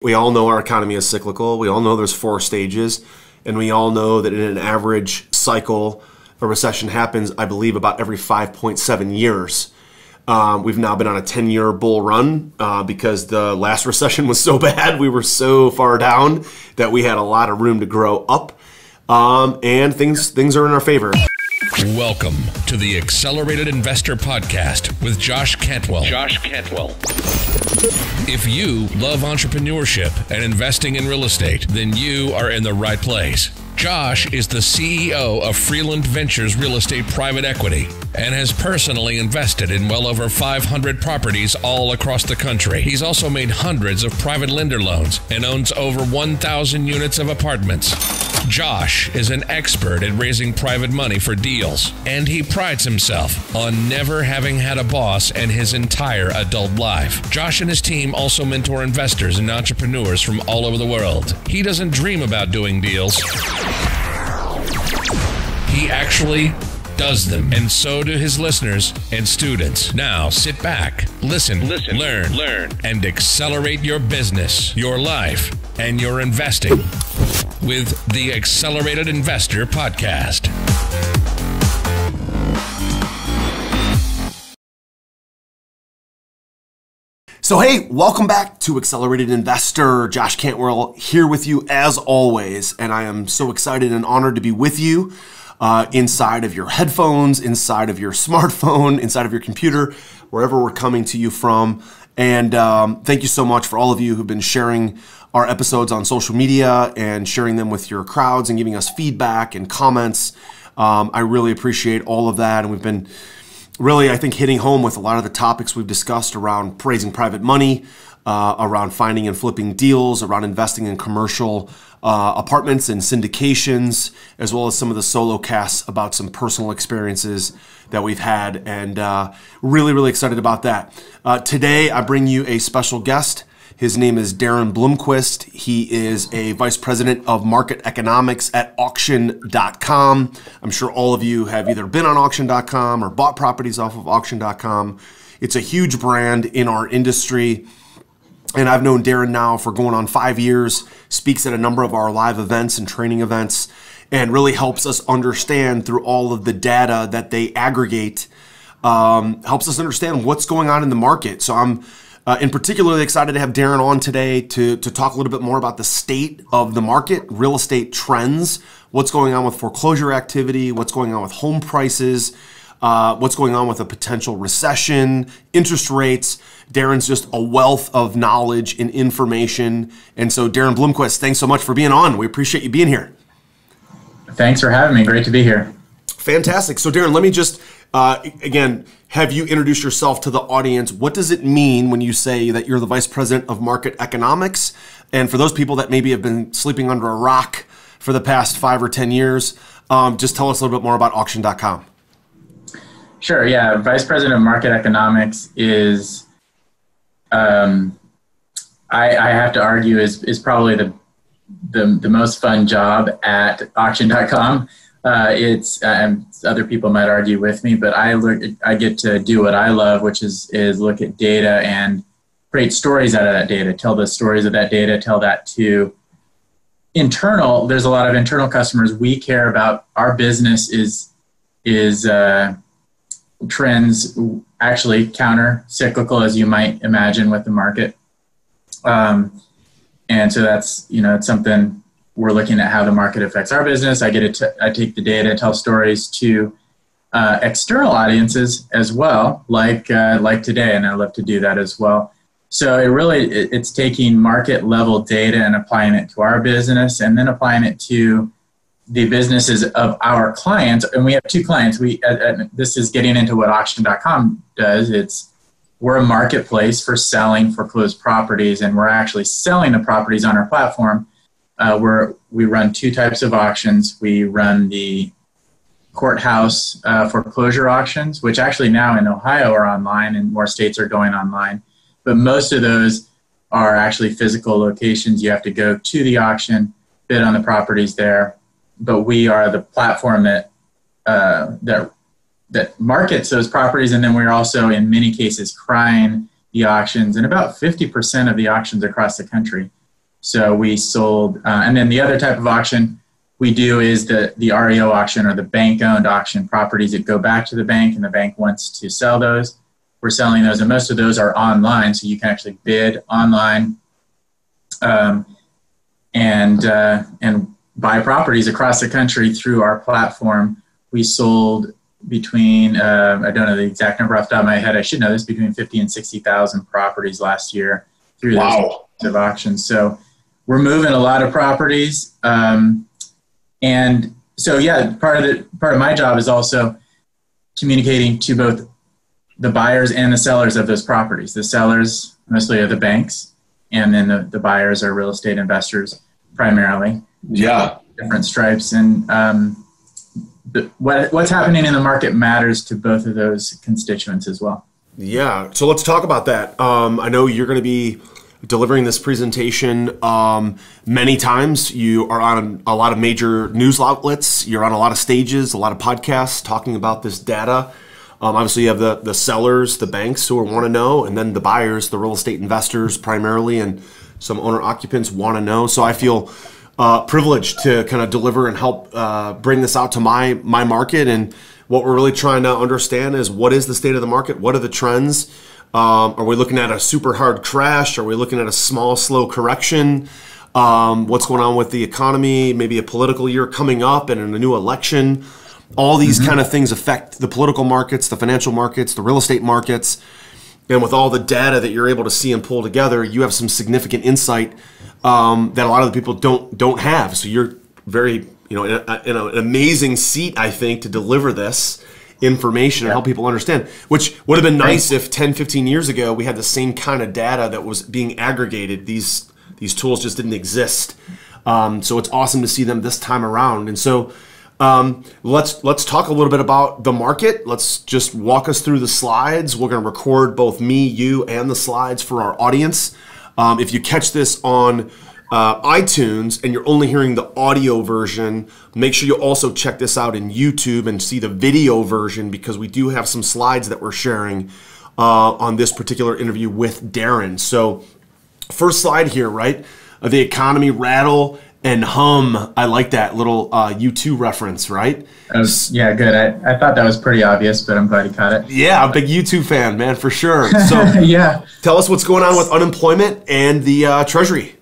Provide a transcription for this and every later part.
We all know our economy is cyclical. We all know there's 4 stages, and we all know that in an average cycle, a recession happens, I believe, about every 5.7 years. We've now been on a 10-year bull run because the last recession was so bad. We were so far down that we had a lot of room to grow up, and things are in our favor. Welcome to the Accelerated Investor Podcast with Josh Cantwell. If you love entrepreneurship and investing in real estate, then you are in the right place. Josh is the CEO of Freeland Ventures Real Estate Private Equity and has personally invested in well over 500 properties all across the country. He's also made hundreds of private lender loans and owns over 1,000 units of apartments. Josh is an expert at raising private money for deals, and he prides himself on never having had a boss in his entire adult life. Josh and his team also mentor investors and entrepreneurs from all over the world. He doesn't dream about doing deals. He actually does them, and so do his listeners and students. Now sit back, listen, learn, and accelerate your business, your life, and your investing with the Accelerated Investor Podcast. So hey, welcome back to Accelerated Investor. Josh Cantwell here with you as always, and I am so excited and honored to be with you inside of your headphones, inside of your smartphone, inside of your computer, wherever we're coming to you from. And thank you so much for all of you who've been sharing our episodes on social media and sharing them with your crowds and giving us feedback and comments. I really appreciate all of that. And we've been really, I think, hitting home with a lot of the topics we've discussed around raising private money, around finding and flipping deals, around investing in commercial apartments and syndications, as well as some of the solo casts about some personal experiences that we've had, and really, really excited about that. Today, I bring you a special guest. His name is Darren Blomquist. He is a vice president of market economics at auction.com. I'm sure all of you have either been on auction.com or bought properties off of auction.com. It's a huge brand in our industry. And I've known Darren now for going on 5 years, speaks at a number of our live events and training events, and really helps us understand through all of the data that they aggregate, helps us understand what's going on in the market. So I'm in particularly excited to have Darren on today to talk a little bit more about the state of the market, real estate trends, what's going on with foreclosure activity, what's going on with home prices, what's going on with a potential recession, interest rates. Darren's just a wealth of knowledge and information. And so Darren Blomquist, thanks so much for being on. We appreciate you being here. Thanks for having me. Great to be here. Fantastic. So Darren, let me just, again, have you introduce yourself to the audience. What does it mean when you say that you're the vice president of market economics? And for those people that maybe have been sleeping under a rock for the past 5 or 10 years, just tell us a little bit more about auction.com. Sure. Yeah. Vice president of market economics is, I have to argue, is probably the most fun job at auction.com. It's other people might argue with me, but I get to do what I love, which is look at data and create stories out of that data, tell the stories of that data, tell that to internal. There's a lot of internal customers we care about. Our business is trends actually counter cyclical, as you might imagine, with the market. And so that's, it's something we're looking at, how the market affects our business. I take the data, tell stories to external audiences as well, like today, and I love to do that as well. So it's taking market level data and applying it to our business, and then applying it to the businesses of our clients. And we have 2 clients. This is getting into what auction.com does. We're a marketplace for selling foreclosed properties, and we're actually selling the properties on our platform. We run 2 types of auctions. We run the courthouse foreclosure auctions, which actually now in Ohio are online, and more states are going online. But most of those are actually physical locations. You have to go to the auction, bid on the properties there. But we are the platform that markets those properties, and then we're also in many cases crying the auctions. And about 50% of the auctions across the country So we sold, and then the other type of auction we do is the REO auction, or the bank-owned auction, properties that go back to the bank and the bank wants to sell those. We're selling those, and most of those are online, so you can actually bid online and buy properties across the country through our platform. We sold between, I don't know the exact number off the top of my head, I should know this, between 50 and 60,000 properties last year through those types of auctions. So we're moving a lot of properties. And so, yeah, part of my job is also communicating to both the buyers and the sellers of those properties. The sellers mostly are the banks, and then the buyers are real estate investors primarily. Yeah. Different stripes. And what's happening in the market matters to both of those constituents as well. Yeah. So let's talk about that. I know you're going to be delivering this presentation many times. You are on a lot of major news outlets. You're on a lot of stages, a lot of podcasts talking about this data. Obviously, you have the sellers, the banks who want to know, and then the buyers, the real estate investors primarily, and some owner-occupants want to know. So I feel privileged to kind of deliver and help bring this out to my market. And what we're really trying to understand is, what is the state of the market? What are the trends? Are we looking at a super hard crash? Are we looking at a small, slow correction? What's going on with the economy? Maybe a political year coming up and a new election. All these kind of things affect the political markets, the financial markets, the real estate markets. And with all the data that you're able to see and pull together, you have some significant insight that a lot of the people don't have. So you're very, in an amazing seat, I think, to deliver this information and help people understand, which would have been nice if 10, 15 years ago we had the same kind of data that was being aggregated. These tools just didn't exist. So it's awesome to see them this time around. And so let's talk a little bit about the market. Let's just walk us through the slides. We're going to record both me, you, and the slides for our audience. If you catch this on iTunes and you're only hearing the audio version, make sure you also check this out in YouTube and see the video version, because we do have some slides that we're sharing on this particular interview with Darren. So first slide here, right? The economy rattle and hum. I like that little U2 reference, right? Yeah, good. I thought that was pretty obvious, but I'm glad you caught it. Yeah, I'm a big U2 fan, man, for sure. So yeah, tell us what's going on with unemployment and the Treasury.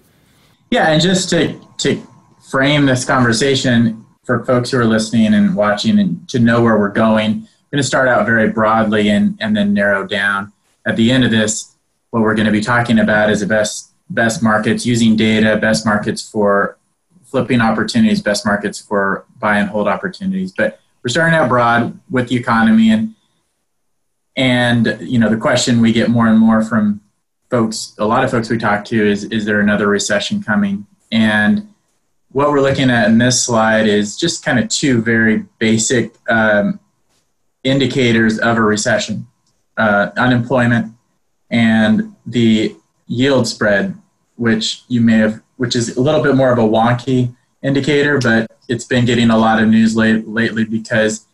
Yeah, and just to frame this conversation for folks who are listening and watching, and to know where we're going, I'm going to start out very broadly and then narrow down. At the end of this, what we're going to be talking about is the best markets using data, best markets for flipping opportunities, best markets for buy and hold opportunities. But we're starting out broad with the economy, and the question we get more and more from folks, a lot of folks we talk to, is there another recession coming? And what we're looking at in this slide is just kind of two very basic indicators of a recession: unemployment and the yield spread, which is a little bit more of a wonky indicator, but it's been getting a lot of news lately because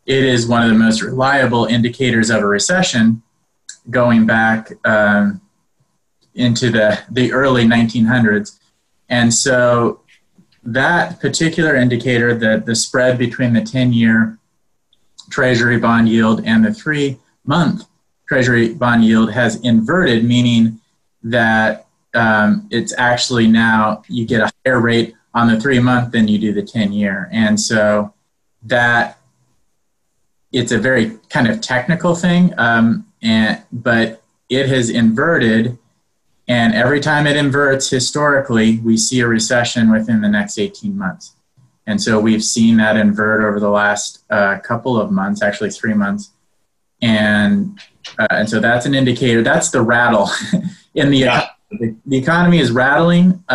it is one of the most reliable indicators of a recession, going back into the early 1900s. And so that particular indicator, the spread between the 10-year Treasury bond yield and the 3-month Treasury bond yield, has inverted, meaning that it's actually now you get a higher rate on the 3-month than you do the 10-year. And so that it's a very kind of technical thing, but it has inverted. And every time it inverts historically, we see a recession within the next 18 months. And so we've seen that invert over the last couple of months, actually 3 months. And so that's an indicator. That's the rattle in the economy. The economy is rattling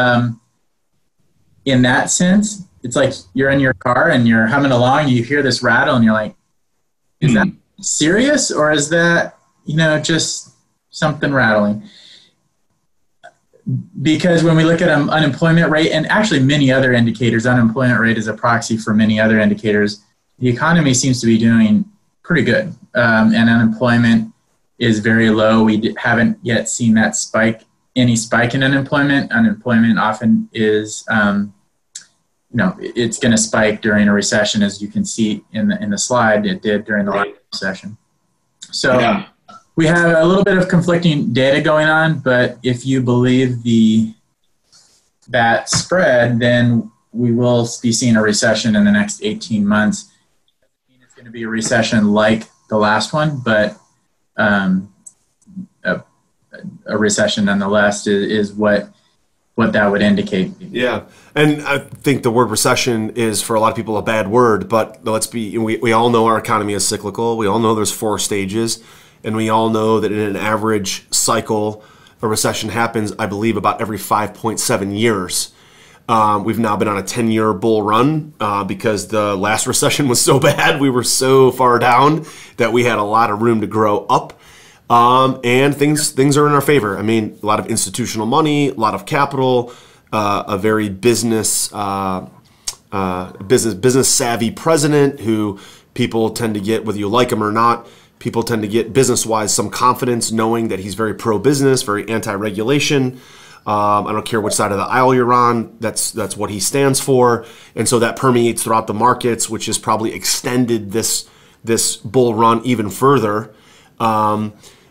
in that sense. It's like you're in your car and you're humming along, you hear this rattle and you're like, is that serious, or is that, just something rattling? Because when we look at unemployment rate, and actually many other indicators, unemployment rate is a proxy for many other indicators, the economy seems to be doing pretty good. And unemployment is very low. We haven't yet seen that spike any spike in unemployment. Unemployment often is, it's going to spike during a recession, as you can see in the slide. It did during the last recession. So Yeah. we have a little bit of conflicting data going on, but if you believe that spread, then we will be seeing a recession in the next 18 months. It's going to be a recession like the last one, but a recession nonetheless is what that would indicate. Yeah. And I think the word recession is for a lot of people a bad word, but we all know our economy is cyclical. We all know there's 4 stages, and we all know that in an average cycle, a recession happens, I believe, about every 5.7 years. We've now been on a 10-year bull run because the last recession was so bad. We were so far down that we had a lot of room to grow up. And things are in our favor. I mean, a lot of institutional money, a lot of capital, a very business savvy president who people tend to get, whether you like him or not, people tend to get business-wise some confidence knowing that he's very pro-business, very anti-regulation. I don't care which side of the aisle you're on, that's what he stands for. And so that permeates throughout the markets, which has probably extended this bull run even further.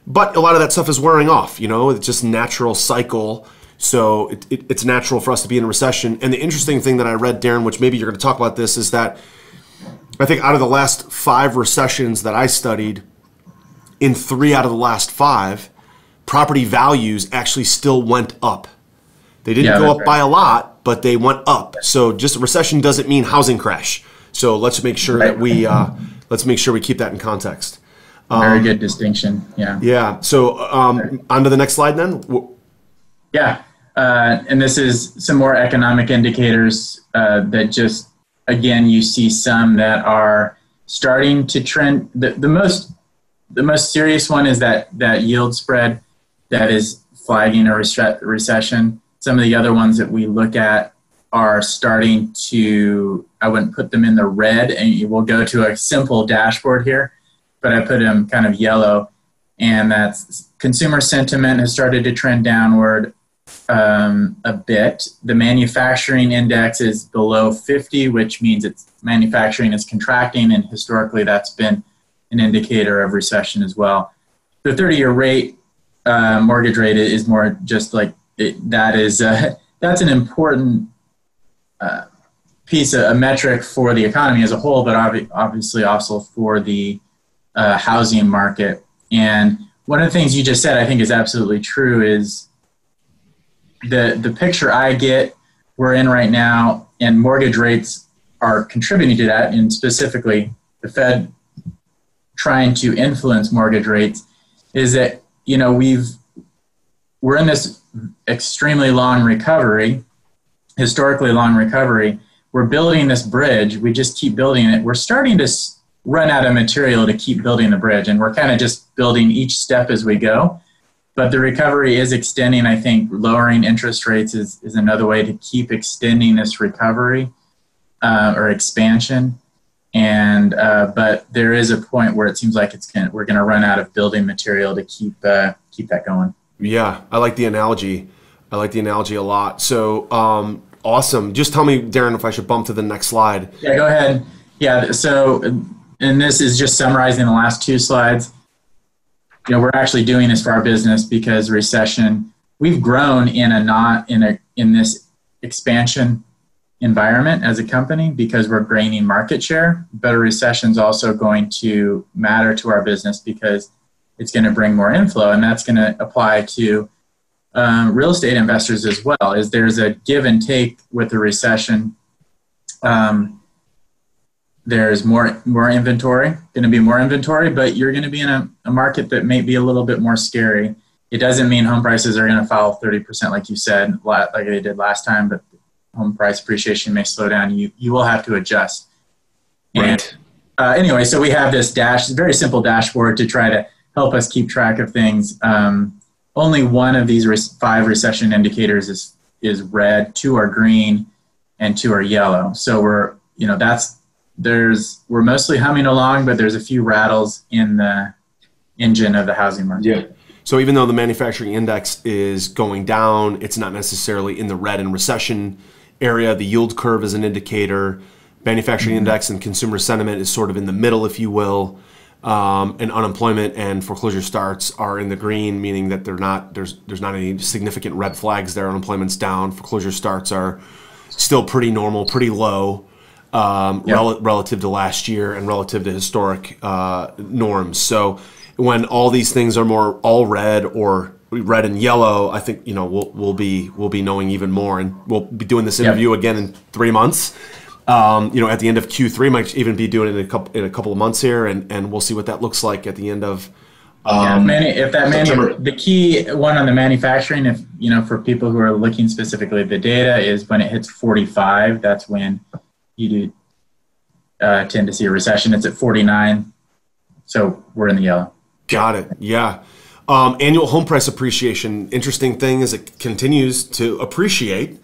But a lot of that stuff is wearing off, it's just natural cycle. So it's natural for us to be in a recession. And the interesting thing that I read, Darren, which maybe you're going to talk about this, is that I think out of the last 5 recessions that I studied, in 3 out of the last 5, property values actually still went up. They didn't go up by a lot, but they went up. So just a recession doesn't mean housing crash. So let's make sure that we keep that in context. Very good distinction. Yeah. Yeah. So on to the next slide then. Yeah. And this is some more economic indicators that just, again, you see some that are starting to trend. The most serious one is that yield spread that is flagging a recession. Some of the other ones that we look at are starting to, I wouldn't put them in the red, and we'll go to a simple dashboard here, but I put them kind of yellow, and that's consumer sentiment has started to trend downward a bit. The manufacturing index is below 50, which means manufacturing is contracting, and historically that's been an indicator of recession as well. The 30-year rate, mortgage rate, is more just like that's an important piece, a metric for the economy as a whole, but obviously also for the housing market. And one of the things you just said, I think, is absolutely true, is the picture I get we're in right now, and mortgage rates are contributing to that, and specifically the Fed trying to influence mortgage rates, is that we're in this extremely long recovery, historically long recovery. We're building this bridge. We just keep building it. We're starting to run out of material to keep building the bridge, and we're kind of just building each step as we go. But the recovery is extending. I think lowering interest rates is another way to keep extending this recovery or expansion. And but there is a point where it seems like we're going to run out of building material to keep that going. Yeah, I like the analogy. I like the analogy a lot. So awesome. Just tell me, Darren, if I should bump to the next slide. Yeah, go ahead. Yeah. So, and this is just summarizing the last 2 slides. We're actually doing this for our business because recession. We've grown in this expansion environment as a company because we're gaining market share, but a recession is also going to matter to our business because it's going to bring more inflow, and that's going to apply to real estate investors as well. Is there's a give and take with the recession. There's more inventory, going to be more inventory, but you're going to be in a market that may be a little bit more scary. It doesn't mean home prices are going to fall 30%, like you said, like they did last time, but home price appreciation may slow down. You will have to adjust. Right. And anyway, so we have this very simple dashboard to try to help us keep track of things. Only one of these 5 recession indicators is red, 2 are green, and 2 are yellow. So we're mostly humming along, but there's a few rattles in the engine of the housing market. Yeah. So even though the manufacturing index is going down, it's not necessarily in the red and recession area. The yield curve is an indicator. Manufacturing index and consumer sentiment is sort of in the middle, if you will. And unemployment and foreclosure starts are in the green, meaning that there's not any significant red flags there. Unemployment's down. Foreclosure starts are still pretty normal, pretty low relative to last year and relative to historic norms. So when all these things are more all red or red and yellow, I think we'll be knowing even more, and we'll be doing this interview again in 3 months. At the end of Q3, might even be doing it in a couple of months here, and we'll see what that looks like at the end of. The key one on the manufacturing, if for people who are looking specifically at the data, is when it hits 45. That's when you do tend to see a recession. It's at 49, so we're in the yellow. Got it. Yeah. Annual home price appreciation. Interesting thing is it continues to appreciate.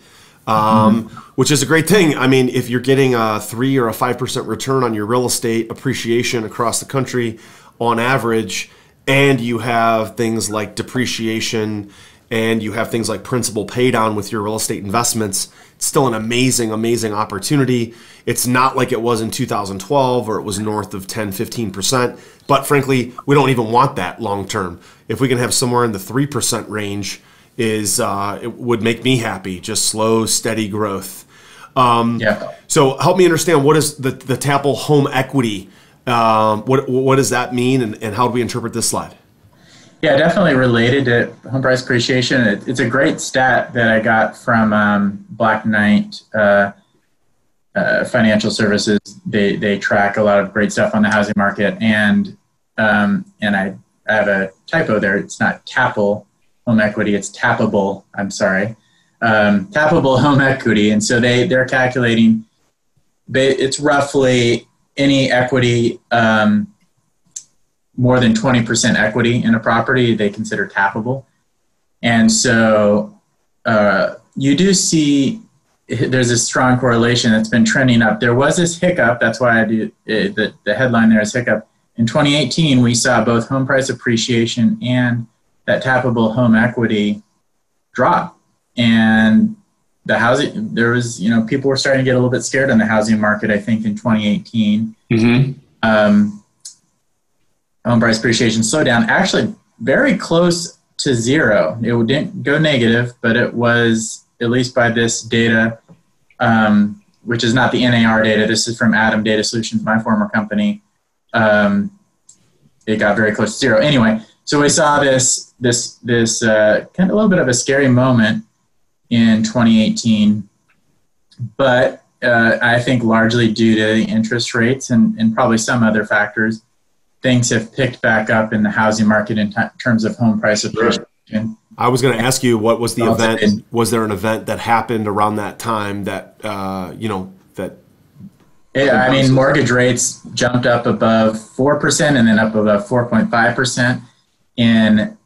Which is a great thing. I mean, if you're getting a 3 or a 5% return on your real estate appreciation across the country on average, and you have things like depreciation and you have things like principal pay down with your real estate investments, it's still an amazing, amazing opportunity. It's not like it was in 2012 where it was north of 10, 15%. But frankly, we don't even want that long term. If we can have somewhere in the 3% range, it would make me happy. Just slow, steady growth. So help me understand, what is the TAPL home equity? What does that mean, and how do we interpret this slide? Yeah, definitely related to home price appreciation. It's a great stat that I got from Black Knight Financial Services. They track a lot of great stuff on the housing market, and I have a typo there. It's not TAPL home equity, it's tappable. I'm sorry, tappable home equity. And so they're calculating. It's roughly any equity more than 20% equity in a property they consider tappable. And so you do see there's a strong correlation that's been trending up. There was this hiccup. That's why the headline there is hiccup. In 2018, we saw both home price appreciation and that tappable home equity drop, and the housing, there was, people were starting to get a little bit scared on the housing market, I think, in 2018. Home price appreciation slowed down, actually very close to zero. It didn't go negative, but it was, at least by this data, which is not the NAR data, this is from Adam Data Solutions, my former company. It got very close to zero. Anyway, so we saw this kind of a little bit of a scary moment in 2018, but I think largely due to the interest rates and probably some other factors, things have picked back up in the housing market in terms of home price appreciation. I was going to ask you, what was the event? Was there an event that happened around that time that that? Yeah, I mean, mortgage rates jumped up above 4% and then up above 4.5% in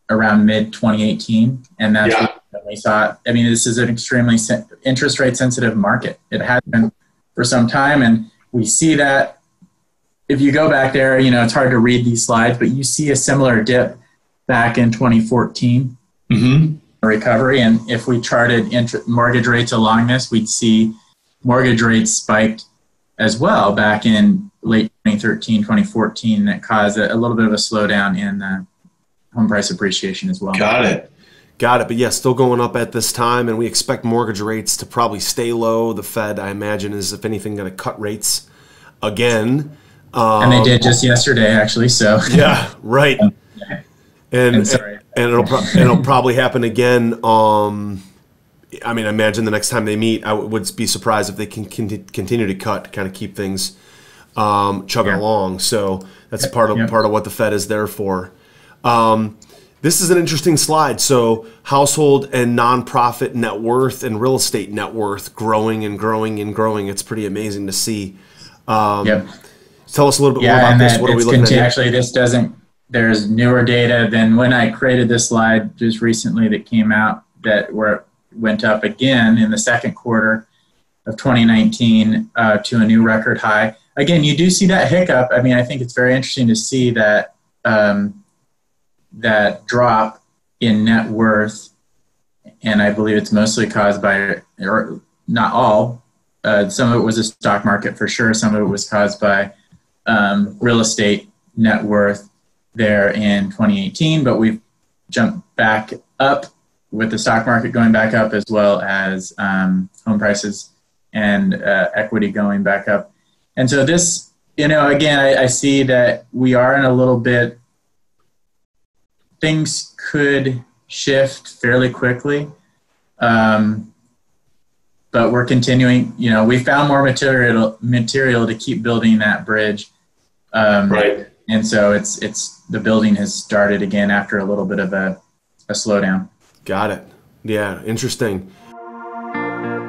around mid 2018, and that's what we saw. I mean, this is an extremely interest rate sensitive market. It has been for some time, and we see that. If you go back there, it's hard to read these slides, but you see a similar dip back in 2014 recovery. And if we charted mortgage rates along this, we'd see mortgage rates spiked as well back in late 2013, 2014, that caused a little bit of a slowdown in home price appreciation as well. Got it. But yeah, still going up at this time, and we expect mortgage rates to probably stay low. The Fed, I imagine, is, if anything, going to cut rates again. And they did just yesterday, actually. So yeah, right. And it'll probably happen again. I mean, I imagine the next time they meet, I would be surprised if they can continue to cut, kind of keep things chugging along. So that's part of what the Fed is there for. This is an interesting slide. So household and nonprofit net worth and real estate net worth growing and growing and growing. It's pretty amazing to see. Tell us a little bit more about this. What are we looking at here? Actually, there's newer data than when I created this slide just recently that came out where it went up again in the second quarter of 2019 to a new record high. Again, you do see that hiccup. I mean, I think it's very interesting to see that that drop in net worth, and I believe it's mostly caused by, or not all, some of it was the stock market for sure, some of it was caused by real estate net worth there in 2018, but we've jumped back up with the stock market going back up, as well as home prices and equity going back up. And so this, again, I see that we are in a little bit, things could shift fairly quickly. But we're continuing, we found more material to keep building that bridge. Right. And so it's the building has started again after a little bit of a slowdown. Got it. Yeah, interesting.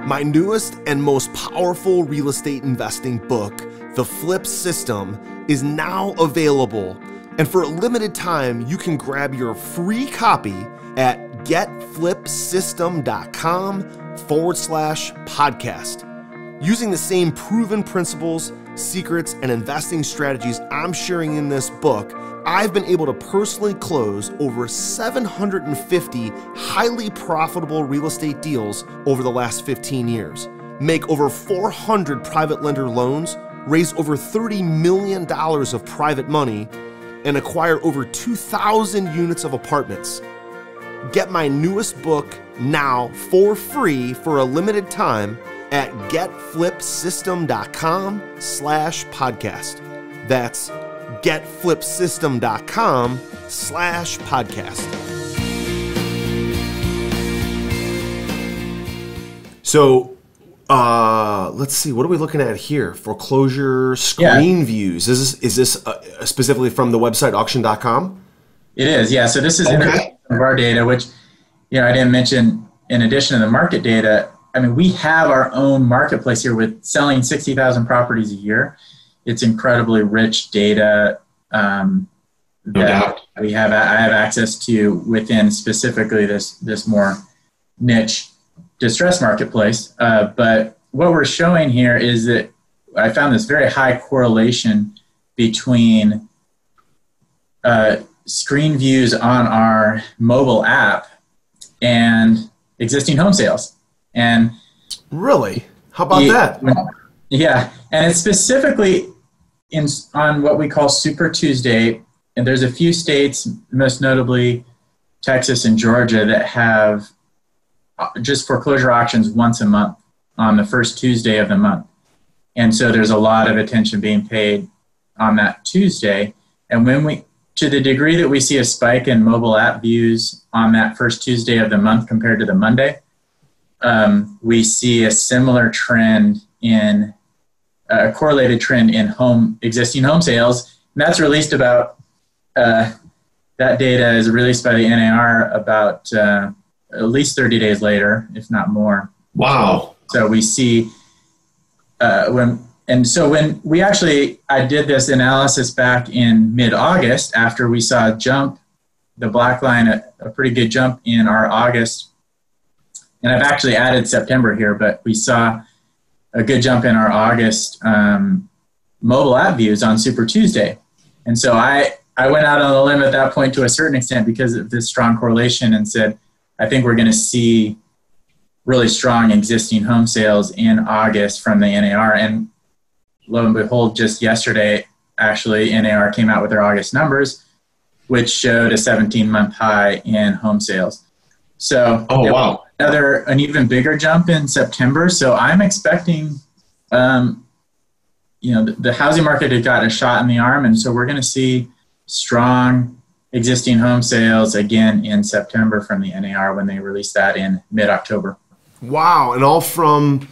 My newest and most powerful real estate investing book, The Flip System, is now available. And for a limited time, you can grab your free copy at getflipsystem.com/podcast. Using the same proven principles, secrets, and investing strategies I'm sharing in this book, I've been able to personally close over 750 highly profitable real estate deals over the last 15 years, make over 400 private lender loans, raise over $30 million of private money, and acquire over 2,000 units of apartments. Get my newest book now for free for a limited time at getflipsystem.com/podcast. That's getflipsystem.com/podcast. So, let's see. What are we looking at here? Foreclosure screen views. Is this specifically from the website auction.com? It is, yeah. So this is okay. Of our data, which I didn't mention. In addition to the market data, we have our own marketplace here with selling 60,000 properties a year. It's incredibly rich data that I have access to within specifically this more niche distress marketplace. But what we're showing here is that I found this very high correlation between screen views on our mobile app and existing home sales. And really? How about that? Yeah, and it's specifically on what we call Super Tuesday, and there's a few states, most notably Texas and Georgia, that have just foreclosure auctions once a month on the first Tuesday of the month. And so there's a lot of attention being paid on that Tuesday. And to the degree that we see a spike in mobile app views on that first Tuesday of the month compared to the Monday, we see a similar trend in a correlated trend in existing home sales. And that's released about, that data is released by the NAR about at least 30 days later, if not more. Wow. So we see when I did this analysis back in mid-August after we saw the black line, a pretty good jump in our August. And I've actually added September here, but we saw a good jump in our August mobile app views on Super Tuesday. And so I went out on a limb at that point to a certain extent because of this strong correlation and said, I think we're going to see really strong existing home sales in August from the NAR. And lo and behold, just yesterday, actually, NAR came out with their August numbers, which showed a 17-month high in home sales. So wow. An even bigger jump in September. So I'm expecting, the housing market had gotten a shot in the arm, and so we're going to see strong existing home sales again in September from the NAR when they release that in mid-October. Wow, and all from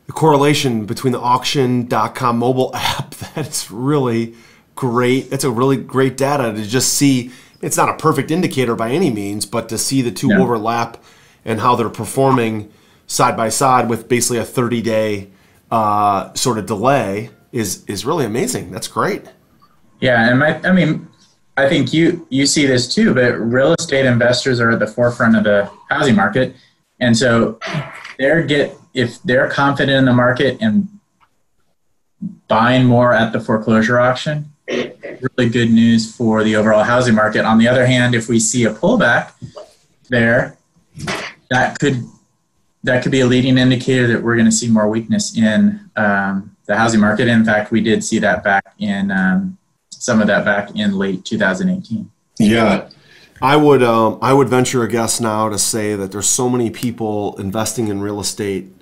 the correlation between the auction.com mobile app. That's really great. That's a really great data to just see. It's not a perfect indicator by any means, but to see the two overlap and how they're performing side by side with basically a 30-day sort of delay is really amazing. That's great. Yeah, and I think you see this too, but real estate investors are at the forefront of the housing market. And so if they're confident in the market and buying more at the foreclosure auction, really good news for the overall housing market. On the other hand, if we see a pullback there, that could be a leading indicator that we're going to see more weakness in the housing market. In fact, we did see that back in some of that back in late 2018. Yeah. I would venture a guess now to say that there's so many people investing in real estate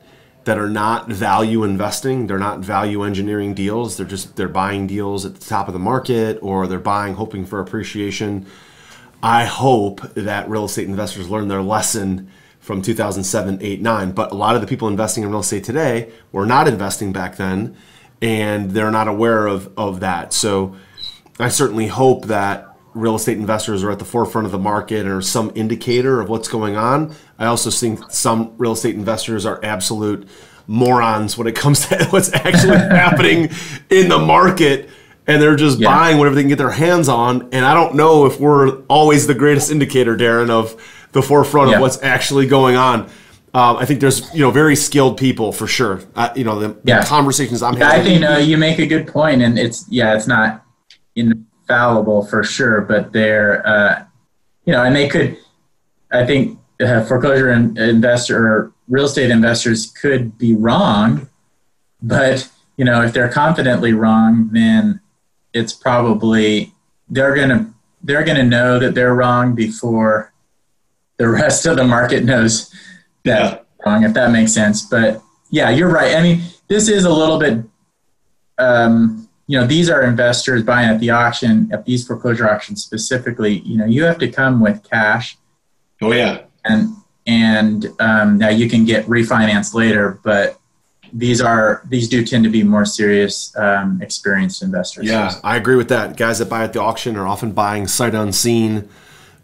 that are not value investing. They're not value engineering deals. They're buying deals at the top of the market, or they're buying hoping for appreciation. I hope that real estate investors learn their lesson from 2007, 8, 9. But a lot of the people investing in real estate today were not investing back then, and they're not aware of that. So I certainly hope that real estate investors are at the forefront of the market or some indicator of what's going on. I also think some real estate investors are absolute morons when it comes to what's actually happening in the market, and they're just buying whatever they can get their hands on. And I don't know if we're always the greatest indicator, Darren, of the forefront of what's actually going on. I think there's very skilled people for sure. The conversations I'm having. I think you make a good point, and it's not infallible for sure, but they're and they could. I think foreclosure investor or real estate investors could be wrong, but if they're confidently wrong, then it's probably they're gonna know that they're wrong before the rest of the market knows that wrong, if that makes sense. But yeah, you're right. I mean, this is a little bit, these are investors buying at the auction, at these foreclosure auctions specifically. You have to come with cash. Oh yeah. And now you can get refinanced later, but these do tend to be more serious, experienced investors. Yeah, I agree with that. Guys that buy at the auction are often buying sight unseen.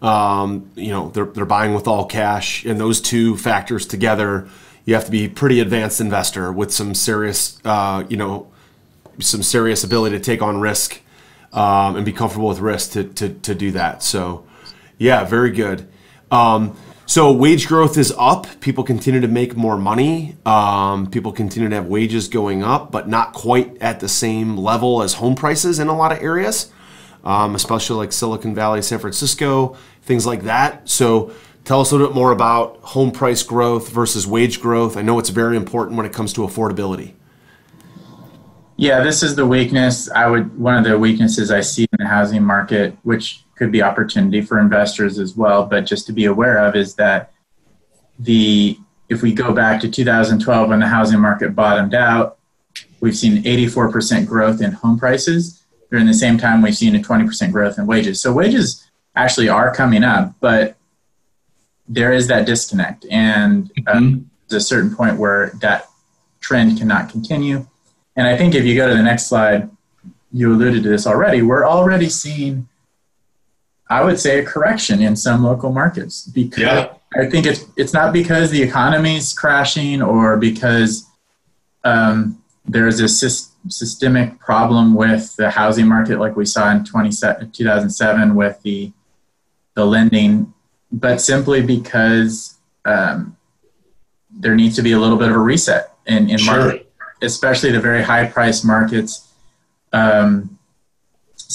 They're buying with all cash, and those two factors together, you have to be a pretty advanced investor with some serious, some serious ability to take on risk, and be comfortable with risk to do that. So, yeah, very good. So wage growth is up. People continue to make more money. People continue to have wages going up, but not quite at the same level as home prices in a lot of areas, especially like Silicon Valley, San Francisco, things like that. So tell us a little bit more about home price growth versus wage growth. I know it's very important when it comes to affordability. Yeah, this is the weakness. One of the weaknesses I see in the housing market, which could be opportunity for investors as well, but just to be aware of, is that if we go back to 2012 when the housing market bottomed out, we've seen 84% growth in home prices. During the same time, we've seen a 20% growth in wages. So wages actually are coming up, but there is that disconnect. And there's a certain point where that trend cannot continue. And I think if you go to the next slide, you alluded to this already, we're already seeing, I would say, a correction in some local markets. Because I think it's not because the economy's crashing or because there's a systemic problem with the housing market like we saw in 2007 with the lending, but simply because there needs to be a little bit of a reset in market, especially the very high-priced markets. San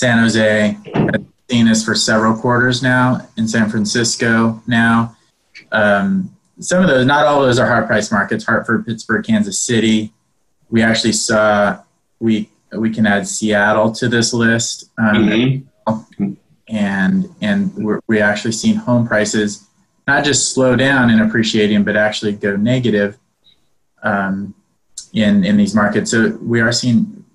Jose has seen this for several quarters now. In San Francisco now, some of those, not all of those are high-priced markets. Hartford, Pittsburgh, Kansas City. We actually saw we can add Seattle to this list, and we actually seen home prices not just slow down in appreciating, but actually go negative in these markets. So we are seeing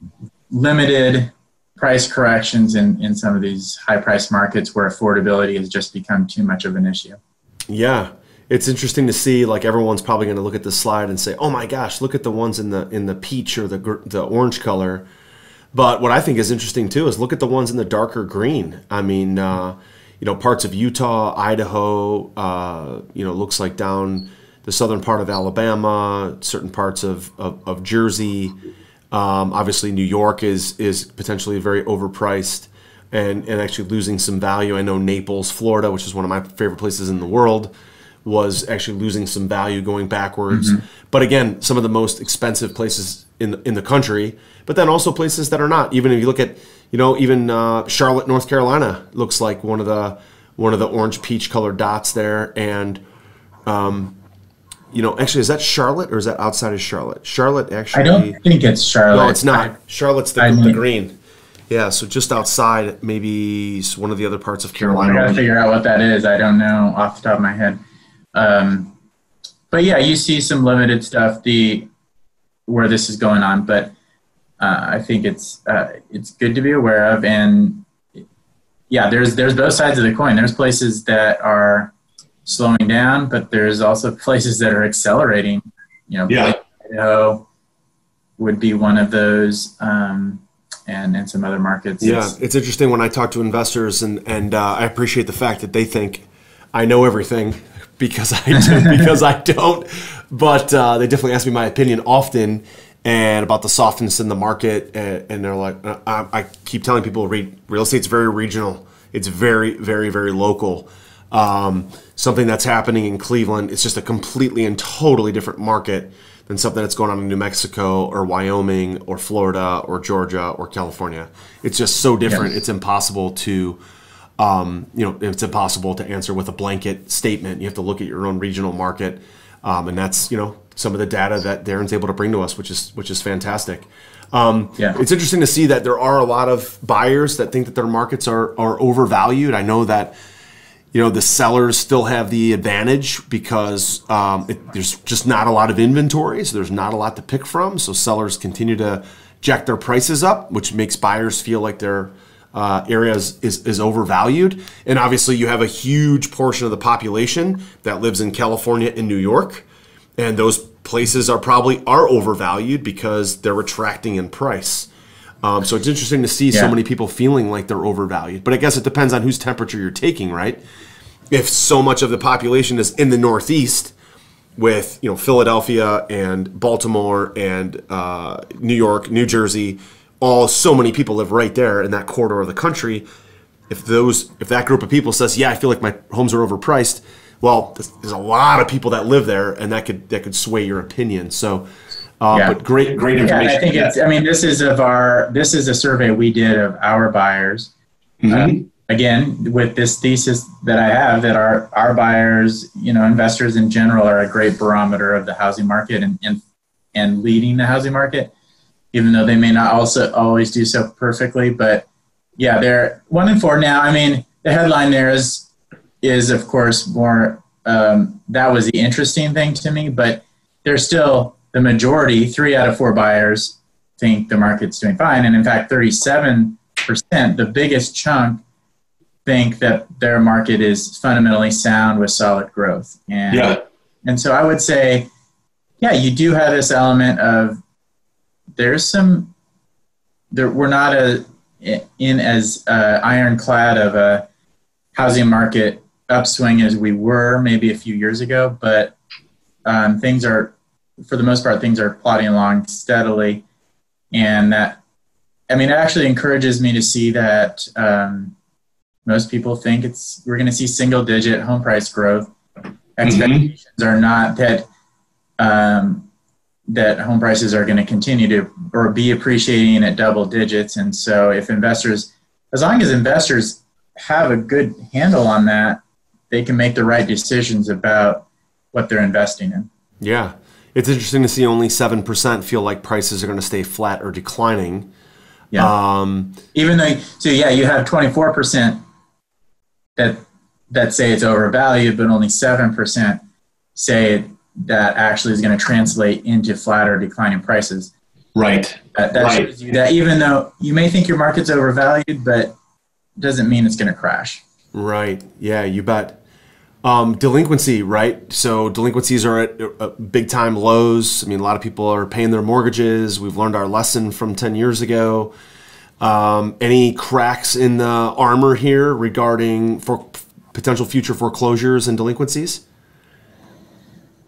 limited price corrections in some of these high-priced markets where affordability has just become too much of an issue. Yeah. It's interesting to see, like, everyone's probably going to look at this slide and say, oh my gosh, look at the ones in the peach or the orange color. But what I think is interesting too is look at the ones in the darker green. I mean, parts of Utah, Idaho, looks like down the southern part of Alabama, certain parts of Jersey. Obviously, New York is potentially very overpriced and actually losing some value. I know Naples, Florida, which is one of my favorite places in the world, was actually losing some value going backwards. But again, some of the most expensive places in the country, but then also places that are not. Even if you look at, even Charlotte, North Carolina looks like one of the orange peach colored dots there. And, actually, is that Charlotte or is that outside of Charlotte? Charlotte actually. I don't think it's Charlotte. No, it's not. Charlotte's the green. Yeah, so just outside, maybe one of the other parts of Carolina. I got to figure out what that is. I don't know off the top of my head. But yeah, you see some limited stuff where this is going on, but I think it's good to be aware of. And yeah, there's both sides of the coin. There's places that are slowing down, but there's also places that are accelerating. Idaho would be one of those. And some other markets. Yeah, it's interesting when I talk to investors, and I appreciate the fact that they think I know everything because I don't. But they definitely ask me my opinion often and about the softness in the market, and they're like, I keep telling people real estate's very regional. It's very, very, very local. Something that's happening in Cleveland, it's just a completely and totally different market than something that's going on in New Mexico or Wyoming or Florida or Georgia or California. It's just so different. Yes. It's impossible to, it's impossible to answer with a blanket statement. You have to look at your own regional market, and that's some of the data that Darren's able to bring to us, which is fantastic. It's interesting to see that there are a lot of buyers that think that their markets are overvalued. I know that. The sellers still have the advantage because there's just not a lot of inventory, so there's not a lot to pick from. So sellers continue to jack their prices up, which makes buyers feel like their area is overvalued. And obviously, you have a huge portion of the population that lives in California and New York, and those places are overvalued because they're retracting in price. So it's interesting to see so many people feeling like they're overvalued. But I guess it depends on whose temperature you're taking, right? If so much of the population is in the Northeast with, Philadelphia and Baltimore and New York, New Jersey, so many people live right there in that corridor of the country. If that group of people says, I feel like my homes are overpriced, well, there's a lot of people that live there, and that could sway your opinion. So. But great information. Yeah, I think this is a survey we did of our buyers. Again, with this thesis that I have that our buyers, investors in general are a great barometer of the housing market and leading the housing market, even though they may not also always do so perfectly. But yeah, they're 1 in 4 now. The headline there is of course more, that was the interesting thing to me, but there's still, the majority, 3 out of 4 buyers think the market's doing fine. And in fact, 37%, the biggest chunk, think that their market is fundamentally sound with solid growth. And so I would say, you do have this element of we're not in as ironclad of a housing market upswing as we were maybe a few years ago, but things are, for the most part, things are plodding along steadily. And that, it actually encourages me to see that most people think we're going to see single-digit home price growth. Expectations are not that that home prices are going to continue to or be appreciating at double digits. And so if investors, as long as investors have a good handle on that, they can make the right decisions about what they're investing in. Yeah. It's interesting to see only 7% feel like prices are going to stay flat or declining. Yeah. Even though, you have 24% that say it's overvalued, but only 7% say that actually is going to translate into flat or declining prices. Right. That shows you that even though you may think your market's overvalued, but it doesn't mean it's going to crash. Right. Yeah, you bet. Delinquency, right? So delinquencies are at big time lows. A lot of people are paying their mortgages. We've learned our lesson from 10 years ago. Any cracks in the armor here regarding for potential future foreclosures and delinquencies?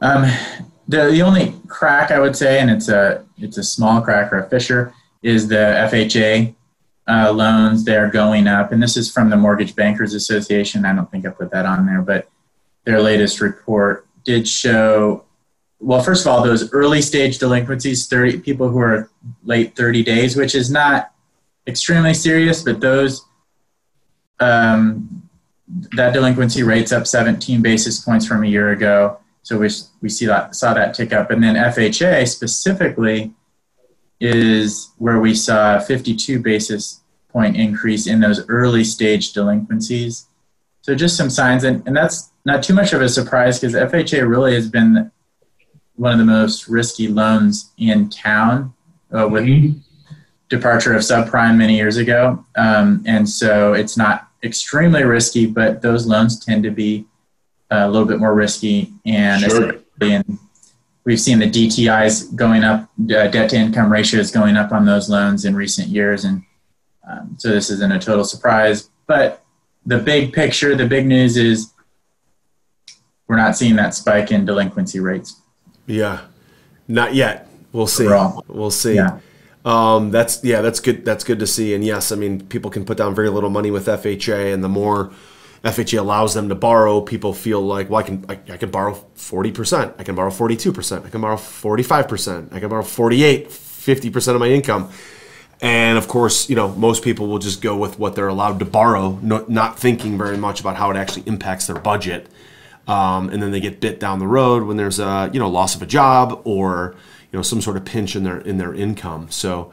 The only crack I would say, and it's a small crack or a fissure, is the FHA loans. They're going up, and this is from the Mortgage Bankers Association. I don't think I put that on there, but their latest report did show, well, first of all, those early stage delinquencies, 30 people who are late 30 days, which is not extremely serious, but those, that delinquency rate's up 17 basis points from a year ago. So we saw that tick up. And then FHA specifically is where we saw a 52 basis point increase in those early stage delinquencies. So just some signs, and that's not too much of a surprise because FHA really has been one of the most risky loans in town with departure of subprime many years ago. And so it's not extremely risky, but those loans tend to be a little bit more risky. And we've seen the DTIs going up, debt to income ratios going up on those loans in recent years. And so this isn't a total surprise, but the big picture, the big news is we're not seeing that spike in delinquency rates. Yeah, not yet. We'll see. Overall. We'll see. Yeah. That's good. That's good to see. And yes, I mean, people can put down very little money with FHA, and the more FHA allows them to borrow, people feel like, well, I can borrow 40%, I can borrow 42%, I can borrow 45%, I can borrow 48, 50% of my income. And of course, most people will just go with what they're allowed to borrow, not thinking very much about how it actually impacts their budget. And then they get bit down the road when there's a loss of a job or some sort of pinch in their income. So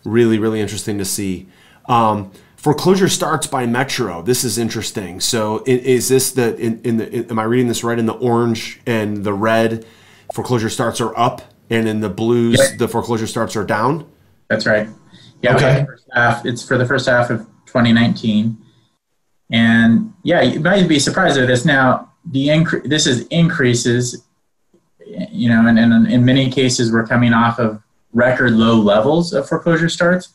really, really interesting to see. Foreclosure starts by metro. This is interesting. So is this am I reading this right? In the orange and the red, foreclosure starts are up, and in the blues, the foreclosure starts are down? That's right. Yeah, okay. It's for the first half of 2019. And yeah, you might be surprised at this. Now, this is increases, and in many cases, we're coming off of record low levels of foreclosure starts.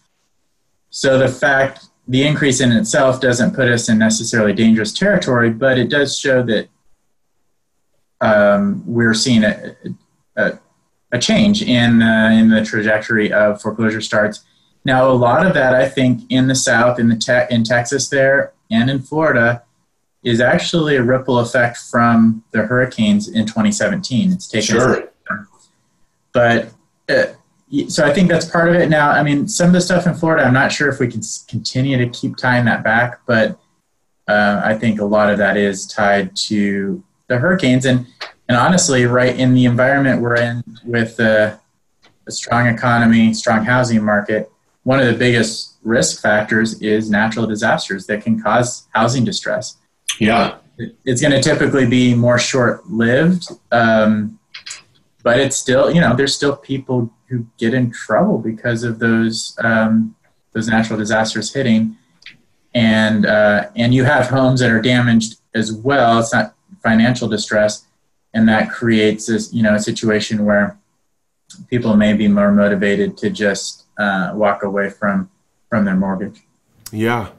So the increase in itself doesn't put us in necessarily dangerous territory, but it does show that we're seeing a change in the trajectory of foreclosure starts. Now, a lot of that, I think, in the South, in Texas there, and in Florida, is actually a ripple effect from the hurricanes in 2017. It's taken, sure. But so I think that's part of it. Now, I mean, some of the stuff in Florida, I'm not sure if we can continue to keep tying that back, but I think a lot of that is tied to the hurricanes. And honestly, right in the environment we're in with a strong economy, strong housing market, one of the biggest risk factors is natural disasters that can cause housing distress. Yeah. It's going to typically be more short-lived, but it's still, there's still people who get in trouble because of those natural disasters hitting. And you have homes that are damaged as well. It's not financial distress. And that creates this, a situation where people may be more motivated to just walk away from their mortgage. Yeah.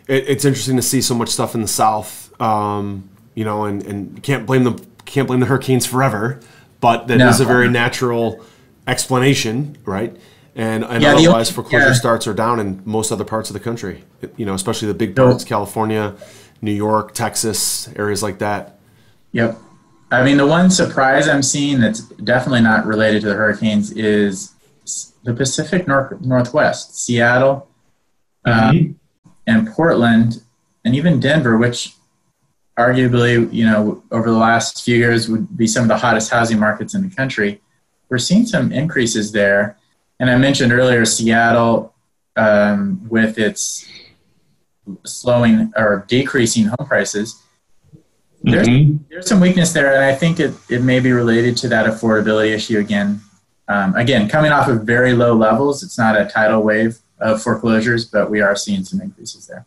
It's interesting to see so much stuff in the South, and you can't blame the hurricanes forever, but that is a very natural explanation, right? And otherwise, foreclosure starts are down in most other parts of the country, especially the big parts, California, New York, Texas, areas like that. Yep. I mean, the one surprise I'm seeing that's definitely not related to the hurricanes is the Pacific Northwest, Seattle, and Portland, and even Denver, which arguably, over the last few years would be some of the hottest housing markets in the country. We're seeing some increases there. And I mentioned earlier Seattle, with its slowing or decreasing home prices. There's some weakness there, and I think it may be related to that affordability issue again. Again, coming off of very low levels, it's not a tidal wave of foreclosures, but we are seeing some increases there.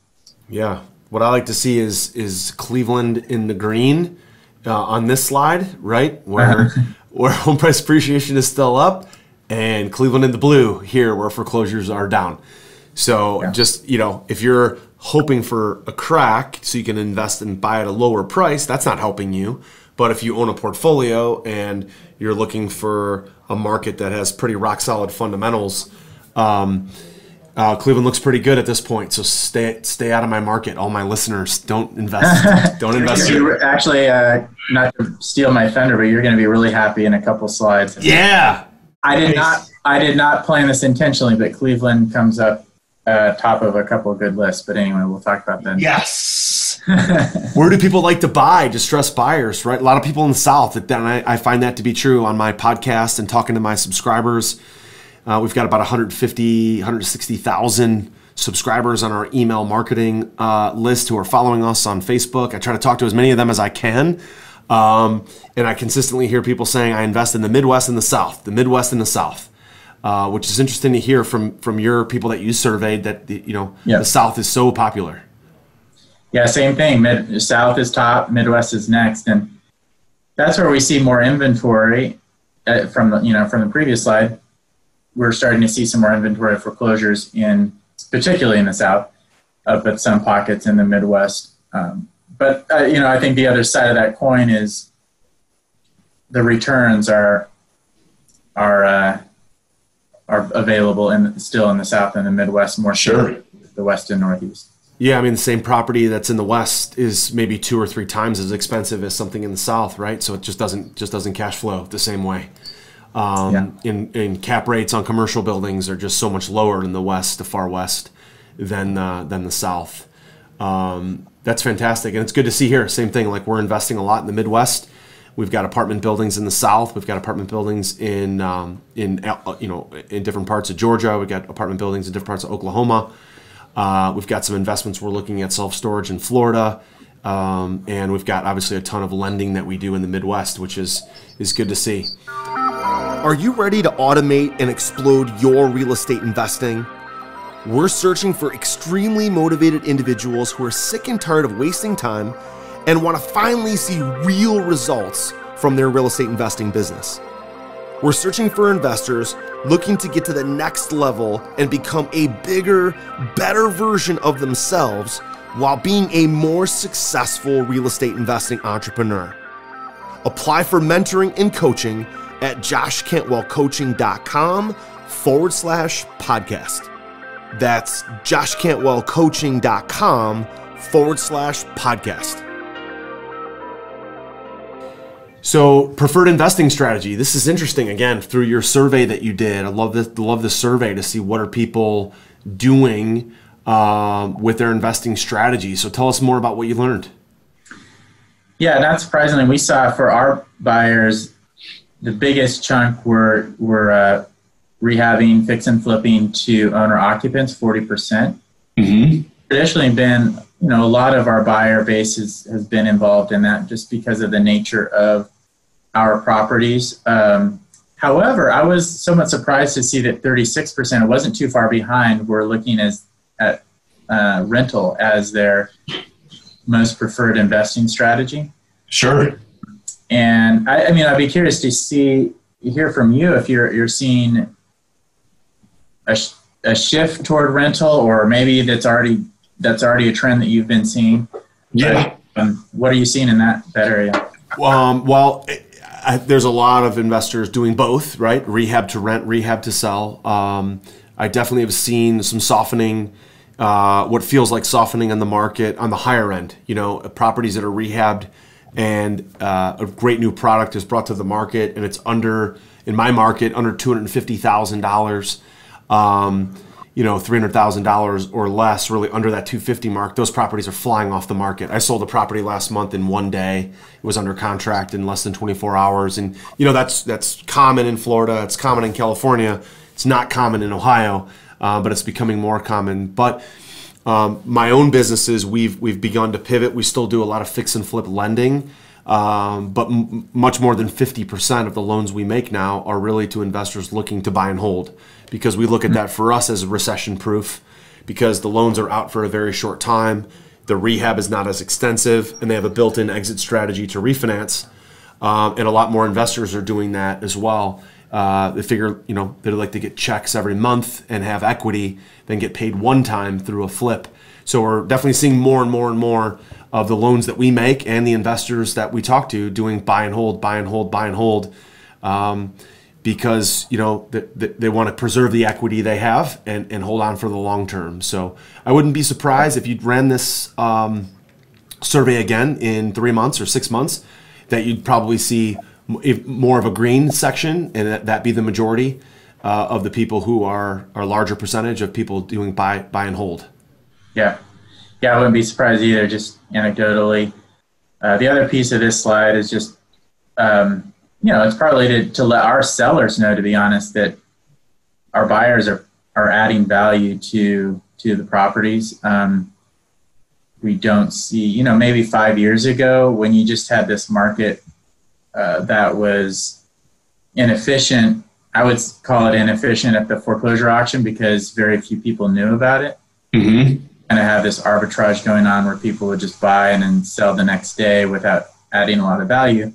Yeah. What I like to see is Cleveland in the green on this slide, right? Where home price appreciation is still up, and Cleveland in the blue here where foreclosures are down. So just, if you're hoping for a crack so you can invest and buy at a lower price, that's not helping you. But if you own a portfolio and you're looking for a market that has pretty rock solid fundamentals, Cleveland looks pretty good at this point, so stay out of my market. All my listeners, don't invest. Don't invest. Actually, not to steal my thunder, but you're going to be really happy in a couple slides. Yeah. I did not plan this intentionally, but Cleveland comes up top of a couple of good lists. But anyway, we'll talk about that. Yes. Where do people like to buy? Distressed buyers, right? A lot of people in the South. And I find that to be true on my podcast and talking to my subscribers. We've got about 160,000 subscribers on our email marketing list who are following us on Facebook. I try to talk to as many of them as I can. And I consistently hear people saying, I invest in the Midwest and the South, which is interesting to hear from your people that you surveyed that, the South is so popular. Yeah, same thing. South is top, Midwest is next. And that's where we see more inventory from the previous slide. We're starting to see some more inventory of foreclosures particularly in the South, but some pockets in the Midwest. But I think the other side of that coin is the returns are available still in the South and the Midwest more so the West and Northeast. Yeah, I mean the same property that's in the West is maybe 2 or 3 times as expensive as something in the South, right? So it just doesn't cash flow the same way. In cap rates on commercial buildings are just so much lower in the West, the far West, than the South. That's fantastic, and it's good to see here. Same thing, like we're investing a lot in the Midwest. We've got apartment buildings in the South. We've got apartment buildings in different parts of Georgia. We've got apartment buildings in different parts of Oklahoma. We've got some investments we're looking at self-storage in Florida, and we've got obviously a ton of lending that we do in the Midwest, which is good to see. Are you ready to automate and explode your real estate investing? We're searching for extremely motivated individuals who are sick and tired of wasting time and want to finally see real results from their real estate investing business. We're searching for investors looking to get to the next level and become a bigger, better version of themselves while being a more successful real estate investing entrepreneur. Apply for mentoring and coaching at joshcantwellcoaching.com/podcast. That's joshcantwellcoaching.com/podcast. So preferred investing strategy. This is interesting, again, through your survey that you did. I love this survey to see what are people doing with their investing strategy. So tell us more about what you learned. Yeah, not surprisingly, we saw for our buyers, the biggest chunk were rehabbing, fix and flipping to owner occupants, 40%. Mm-hmm. Traditionally been, a lot of our buyer base has been involved in that just because of the nature of our properties. However, I was somewhat surprised to see that 36%, it wasn't too far behind, were looking at rental as their most preferred investing strategy. Sure. And I'd be curious to hear from you if you're seeing a shift toward rental, or maybe that's already a trend that you've been seeing. Yeah. What are you seeing in that area? There's a lot of investors doing both, right? Rehab to rent, rehab to sell. I definitely have seen some softening, what feels like softening on the market on the higher end. Properties that are rehabbed and a great new product is brought to the market, and it's in my market, under $250,000. $300,000 or less, really under that 250 mark, those properties are flying off the market. I sold a property last month in one day. It was under contract in less than 24 hours. And, that's common in Florida. It's common in California. It's not common in Ohio, but it's becoming more common. But my own businesses, we've begun to pivot. We still do a lot of fix and flip lending. But much more than 50% of the loans we make now are really to investors looking to buy and hold, because we look at that for us as recession proof, because the loans are out for a very short time. The rehab is not as extensive, and they have a built-in exit strategy to refinance. And a lot more investors are doing that as well. They figure, they'd like to get checks every month and have equity, then get paid one time through a flip. So we're definitely seeing more and more and more of the loans that we make and the investors that we talk to doing buy and hold, buy and hold, buy and hold. because, you know, they want to preserve the equity they have and hold on for the long term. So I wouldn't be surprised if you ran this survey again in 3 months or 6 months, that you'd probably see more of a green section, and that be the majority of the people who are a larger percentage of people doing buy and hold. Yeah, I wouldn't be surprised either, just anecdotally. The other piece of this slide is just, you know, it's partly to let our sellers know, to be honest, that our buyers are adding value to the properties. We don't see, you know, maybe 5 years ago when you just had this market that was inefficient. I would call it inefficient at the foreclosure auction because very few people knew about it. Mm-hmm. And I have this arbitrage going on where people would just buy and then sell the next day without adding a lot of value.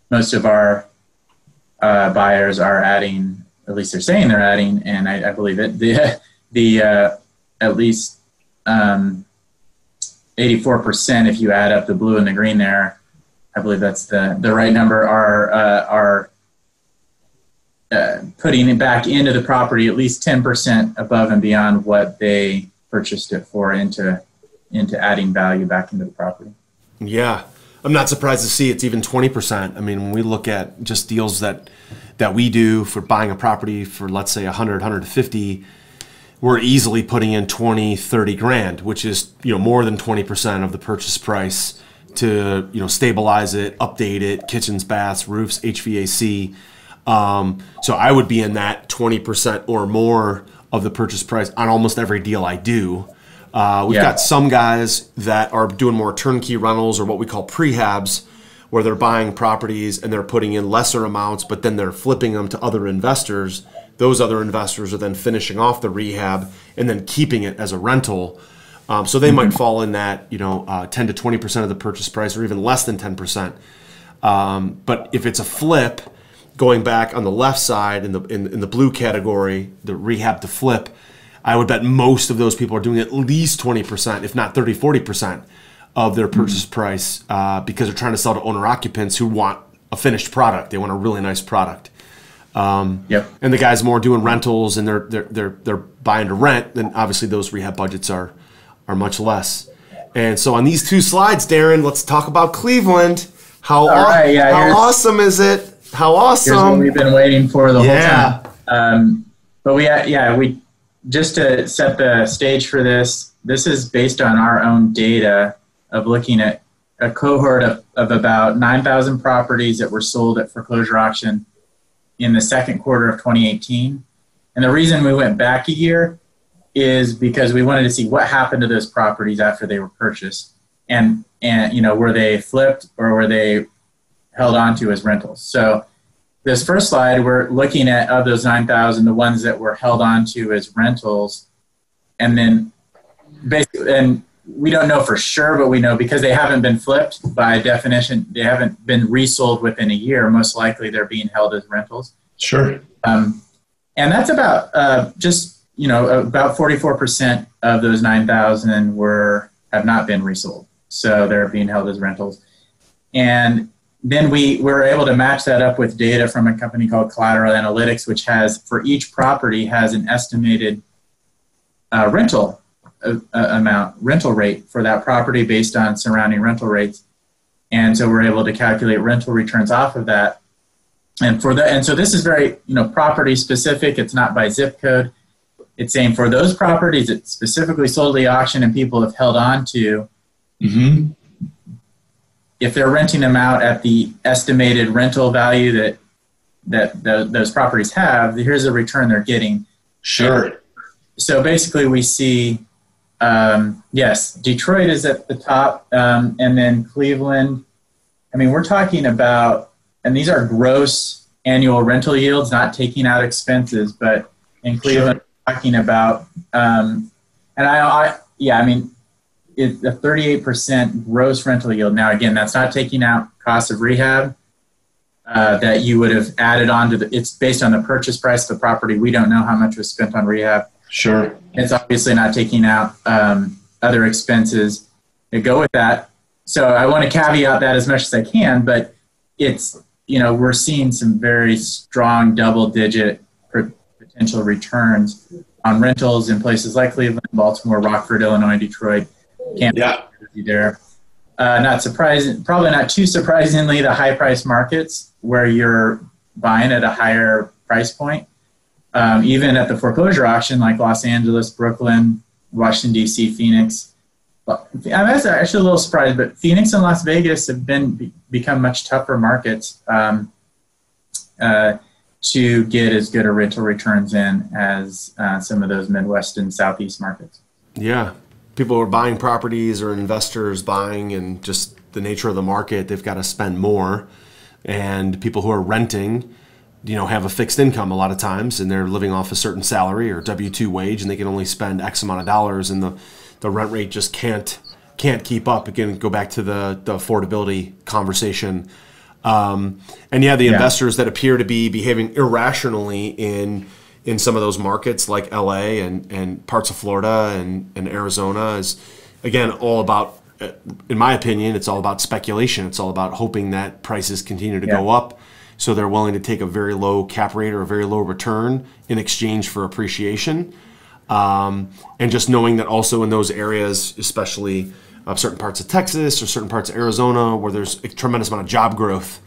Most of our buyers are adding, at least they're saying they're adding, and I believe it. At least 84%, if you add up the blue and the green there, I believe that's the right number, are putting it back into the property at least 10% above and beyond what they purchased it for, into adding value back into the property. Yeah, I'm not surprised to see it's even 20%. I mean, when we look at just deals that we do for buying a property for, let's say, 100, 150, we're easily putting in 20, 30 grand, which is, you know, more than 20% of the purchase price to, you know, stabilize it, update it, kitchens, baths, roofs, HVAC. So I would be in that 20% or more of the purchase price on almost every deal I do. We've got some guys that are doing more turnkey rentals, or what we call prehabs, where they're buying properties and they're putting in lesser amounts, but then they're flipping them to other investors. Those other investors are then finishing off the rehab and then keeping it as a rental. So they might fall in that, you know, 10 to 20% of the purchase price, or even less than 10%. But if it's a flip, going back on the left side in the blue category, the rehab to flip, I would bet most of those people are doing at least 20%, if not 30, 40% of their purchase price, because they're trying to sell to owner occupants who want a finished product. They want a really nice product. And the guys more doing rentals and they're buying to rent, then obviously those rehab budgets are much less. And so on these two slides, Darren, let's talk about Cleveland. How awesome is it? How awesome! Here's what we've been waiting for the whole time. But we just to set the stage for this. This is based on our own data of looking at a cohort of about 9,000 properties that were sold at foreclosure auction in the second quarter of 2018. And the reason we went back a year is because we wanted to see what happened to those properties after they were purchased, and you know, were they flipped or were they held onto as rentals. So this first slide, we're looking at, of those 9,000, the ones that were held onto as rentals. And then basically, and we don't know for sure, but we know because they haven't been flipped, by definition, they haven't been resold within a year. Most likely they're being held as rentals. Sure. And that's about just, you know, about 44% of those 9,000 have not been resold. So they're being held as rentals. And then we were able to match that up with data from a company called Collateral Analytics, which has, for each property, has an estimated rental rate for that property based on surrounding rental rates. And so we're able to calculate rental returns off of that. And so this is very, you know, property specific. It's not by zip code. It's saying for those properties that specifically sold at the auction and people have held on to, if they're renting them out at the estimated rental value that those properties have, here's the return they're getting. Sure. So basically we see, yes, Detroit is at the top, and then Cleveland. I mean, we're talking about, and these are gross annual rental yields, not taking out expenses, but in Cleveland, we're talking about, it's a 38% gross rental yield. Now, again, that's not taking out cost of rehab that you would have added on to it's based on the purchase price of the property. We don't know how much was spent on rehab. Sure. It's obviously not taking out other expenses that go with that. So I want to caveat that as much as I can, but it's we're seeing some very strong double-digit potential returns on rentals in places like Cleveland, Baltimore, Rockford, Illinois, Detroit, Cantwell, there. Not surprising, probably not too surprisingly, the high-price markets where you're buying at a higher price point. Even at the foreclosure auction, like Los Angeles, Brooklyn, Washington, D.C., Phoenix. I'm actually a little surprised, but Phoenix and Las Vegas have become much tougher markets to get as good a rental returns in as some of those Midwest and Southeast markets. Yeah. People are buying properties or investors buying, and just the nature of the market, they've got to spend more. And people who are renting, have a fixed income a lot of times, and they're living off a certain salary or W-2 wage, and they can only spend X amount of dollars, and the rent rate just can't keep up. Again, go back to the affordability conversation. And the investors that appear to be behaving irrationally in some of those markets like LA and parts of Florida and Arizona is, again, all about, in my opinion, it's all about speculation. It's all about hoping that prices continue to go up. So they're willing to take a very low cap rate or a very low return in exchange for appreciation. And just knowing that also in those areas, especially certain parts of Texas or certain parts of Arizona, where there's a tremendous amount of job growth.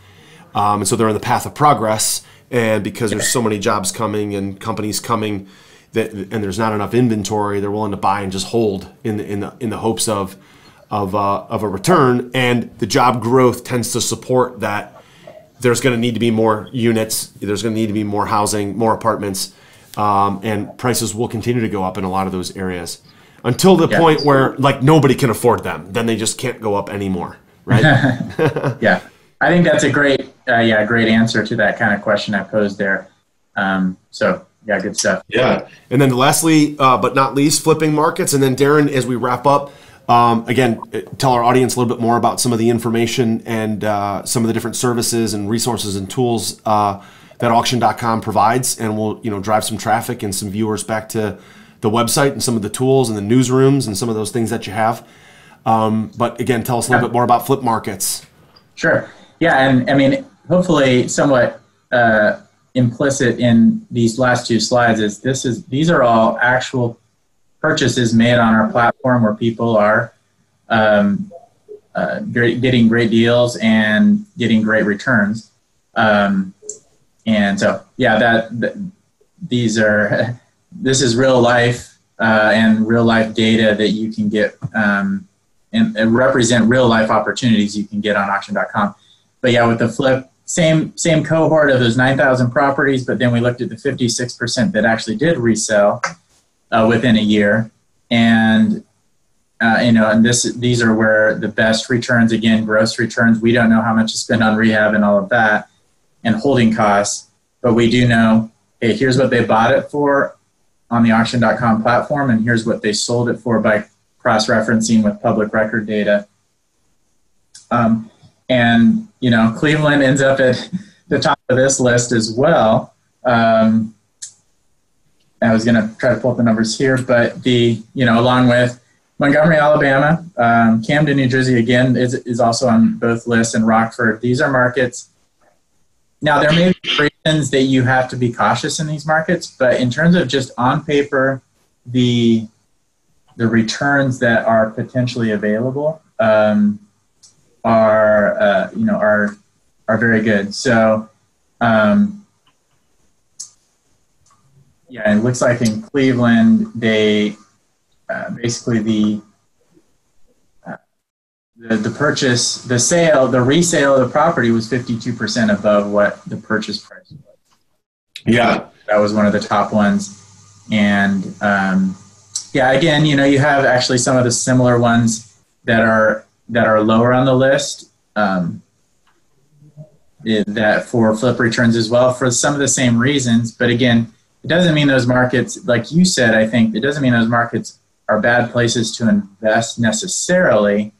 And so they're in the path of progress. And because there's so many jobs coming and companies coming, and there's not enough inventory, they're willing to buy and just hold in the hopes of a return. And the job growth tends to support that. There's going to need to be more units. There's going to need to be more housing, more apartments, and prices will continue to go up in a lot of those areas until the point where nobody can afford them. Then they just can't go up anymore, right? Yeah, I think that's a great answer to that kind of question I posed there. Good stuff. Yeah, and then lastly, but not least, flipping markets. And then Darren, as we wrap up. Again, tell our audience a little bit more about some of the information and some of the different services and resources and tools that auction.com provides, and we'll drive some traffic and some viewers back to the website and some of the tools and the newsrooms and some of those things that you have. But again, tell us a little bit more about flip markets. Sure. Yeah, and I mean, hopefully somewhat implicit in these last two slides is these are all actual purchases made on our platform where people are getting great deals and getting great returns. And so, this is real life and real life data that you can get and represent real life opportunities you can get on auction.com. But with the flip, same cohort of those 9,000 properties, but then we looked at the 56% that actually did resell within a year. And, these are where the best returns, again, gross returns. We don't know how much to spend on rehab and all of that and holding costs, but we do know, hey, here's what they bought it for on the auction.com platform, and here's what they sold it for by cross-referencing with public record data. Cleveland ends up at the top of this list as well. I was going to try to pull up the numbers here, but along with Montgomery, Alabama, Camden, New Jersey, again, is also on both lists, and Rockford. These are markets. Now, there may be reasons that you have to be cautious in these markets, but in terms of just on paper, the returns that are potentially available are very good. So, it looks like in Cleveland, they basically the purchase, the resale of the property was 52% above what the purchase price was. Yeah, that was one of the top ones. And again, you have actually some of the similar ones that are lower on the list. That for flip returns as well for some of the same reasons, but again, it doesn't mean those markets, like you said, I think it doesn't mean those markets are bad places to invest necessarily,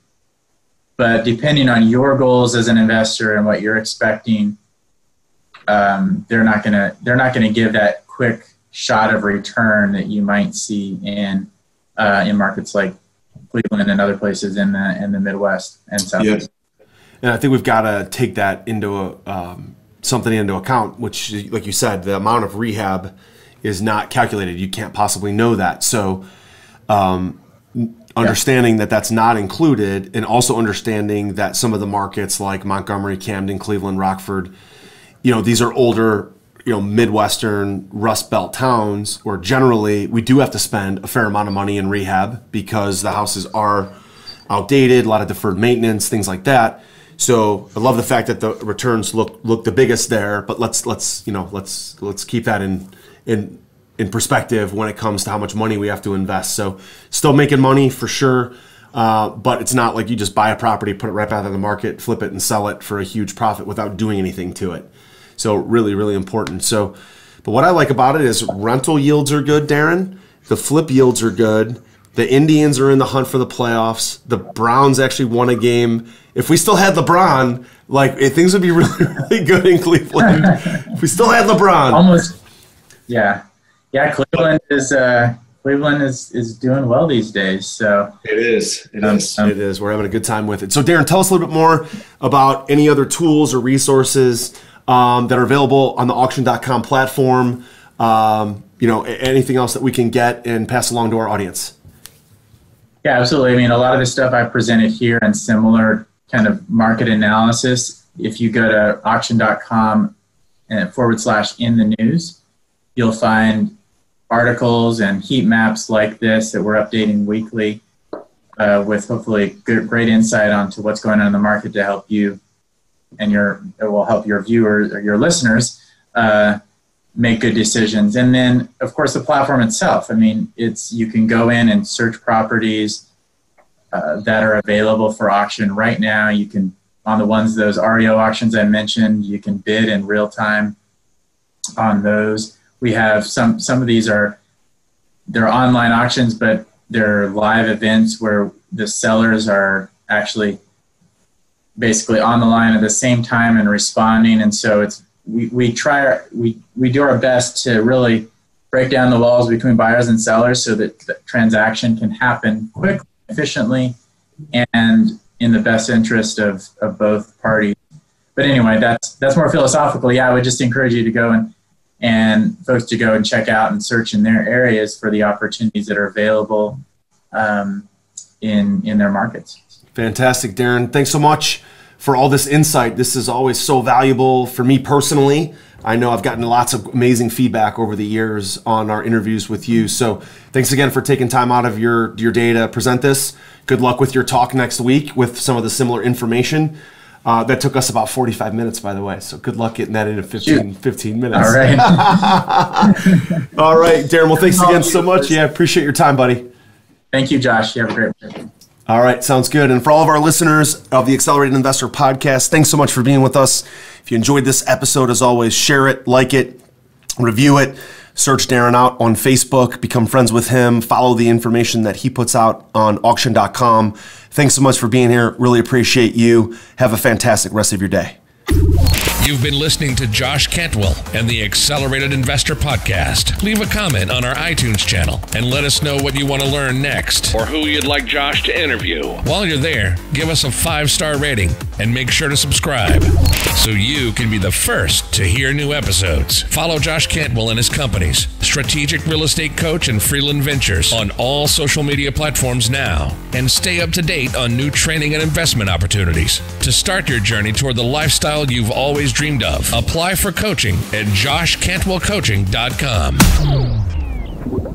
but depending on your goals as an investor and what you're expecting, they're not gonna give that quick shot of return that you might see in markets like Cleveland and other places in the Midwest and Southeast. And I think we've got to take that into something into account, which, like you said, the amount of rehab is not calculated. You can't possibly know that. So understanding that that's not included, and also understanding that some of the markets like Montgomery, Camden, Cleveland, Rockford, these are older, Midwestern Rust Belt towns where generally we do have to spend a fair amount of money in rehab because the houses are outdated, a lot of deferred maintenance, things like that. So I love the fact that the returns look the biggest there, but let's keep that in perspective when it comes to how much money we have to invest. So still making money for sure, but it's not like you just buy a property, put it right back on the market, flip it and sell it for a huge profit without doing anything to it. So really, really important. So, but what I like about it is rental yields are good, Darren. The flip yields are good. The Indians are in the hunt for the playoffs. The Browns actually won a game. If we still had LeBron, things would be really, really good in Cleveland. If we still had LeBron. Almost. Yeah. Yeah, Cleveland is doing well these days. So it is. It is. We're having a good time with it. So Darren, tell us a little bit more about any other tools or resources that are available on the auction.com platform. Anything else that we can get and pass along to our audience. Yeah, absolutely. I mean, a lot of the stuff I presented here and similar kind of market analysis, if you go to auction.com / in the news, you'll find articles and heat maps like this that we're updating weekly with hopefully great insight onto what's going on in the market to help you and it will help your viewers or your listeners make good decisions. And then, of course, the platform itself. I mean, you can go in and search properties that are available for auction right now. You can, on those REO auctions I mentioned, you can bid in real time on those. We have some of these they're online auctions, but they're live events where the sellers are actually basically on the line at the same time and responding. And so we do our best to really break down the walls between buyers and sellers so that the transaction can happen quickly, efficiently, and in the best interest of both parties. But anyway, that's more philosophical. Yeah, I would just encourage you to go and folks to go and check out and search in their areas for the opportunities that are available in their markets. Fantastic, Darren. Thanks so much for all this insight. This is always so valuable for me personally. I know I've gotten lots of amazing feedback over the years on our interviews with you. So thanks again for taking time out of your day to present this. Good luck with your talk next week with some of the similar information. That took us about 45 minutes, by the way. So good luck getting that in 15 minutes. All right. All right, Darren. Well, thanks again so much. Yeah, appreciate your time, buddy. Thank you, Josh. You have a great weekend. All right, sounds good. And for all of our listeners of the Accelerated Investor Podcast, thanks so much for being with us. If you enjoyed this episode, as always, share it, like it, review it, search Darren out on Facebook, become friends with him, follow the information that he puts out on auction.com. Thanks so much for being here. Really appreciate you. Have a fantastic rest of your day. You've been listening to Josh Cantwell and the Accelerated Investor Podcast. Leave a comment on our iTunes channel and let us know what you want to learn next or who you'd like Josh to interview. While you're there, give us a 5-star rating and make sure to subscribe so you can be the first to hear new episodes. Follow Josh Cantwell and his companies, Strategic Real Estate Coach and Freeland Ventures, on all social media platforms now, and stay up to date on new training and investment opportunities. To start your journey toward the lifestyle you've always dreamed of, apply for coaching at joshcantwellcoaching.com.